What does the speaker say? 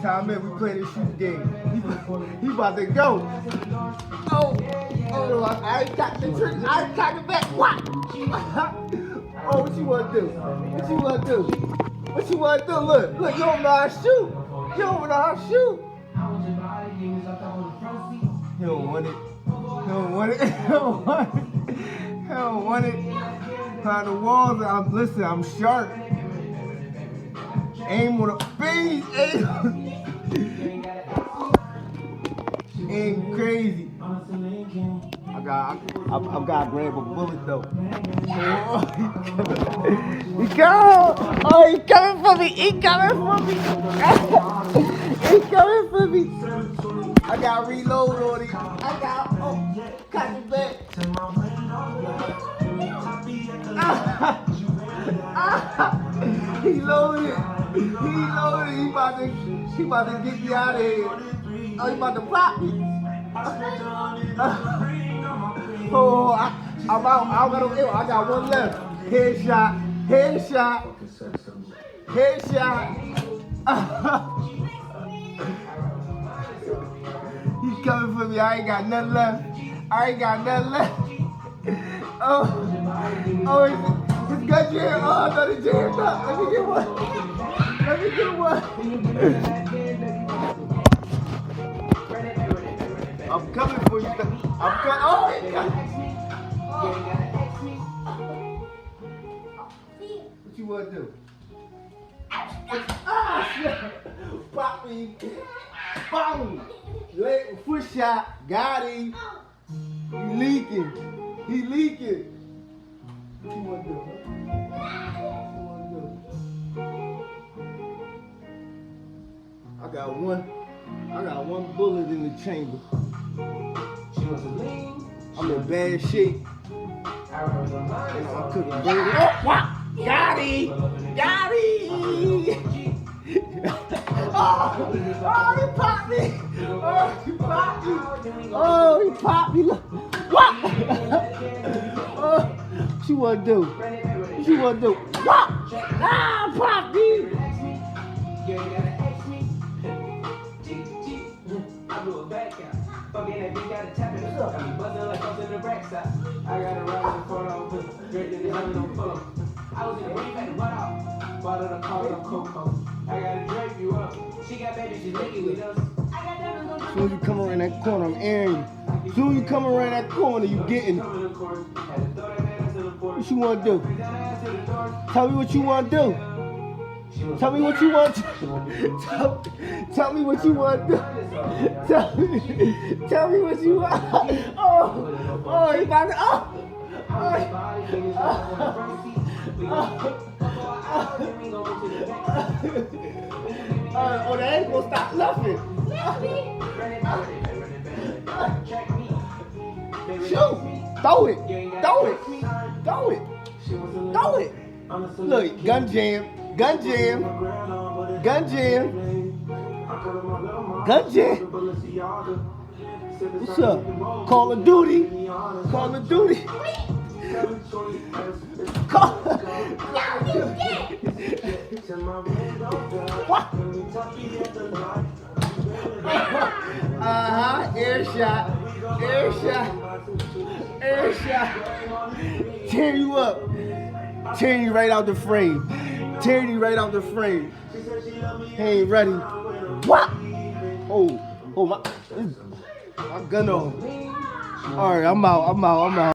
Time in, we play this shooting game. He about to go. Oh, I ain't got the trick. I ain't got the back. What? Oh, what you want to do? What you want to do? What you want to do? Look, you don't know how to shoot. You don't know how to shoot. He don't want it. He don't want it. He don't want it. He don't want it. Behind the walls, I'm sharp. Aim with a bead. Ain't crazy. I gotta grab a bullet though. He coming for me. He coming for me. He coming for me. I gotta reload on it. Cut it back. He loaded. He about to get me out of here. Oh, he about to pop me. Oh, I'm out. I got one left. Headshot. He's coming for me. I ain't got nothing left. Oh, his gun jam. Oh, I thought it jammed up. Let me get one. I'm coming for you. I'm coming. Oh, he got it. What you want to do? Pop me. Boom. Foot shot. Got him. He leaking. What you want to do? I got one bullet in the chamber. I'm in bad shape. I'm cooking burgers. Oh, wow. Got him. Oh, he popped me. Look. What? What you want to do? What? Popped me. I got a ride in the photo, great to the other no photo. I was in the way back, what up? Bought her the car, no cocoa. I gotta drape you up. She got baby, she's licking with us. As soon as you come around that corner, I'm airing you. As soon as you come around that corner, you getting it. What you want to do? Tell me what you want to do. Tell me what you want to do. Tell me what you want to do. Tell me what you want. Oh, he about to. Oh, that ain't gonna stop nothing. Shoot! Throw it! Look, gun jam. What's up? Call of Duty. What? Airshot. Tear you up. Tearing you right out the frame. He ain't ready. What? Oh, my gun on. All right, I'm out.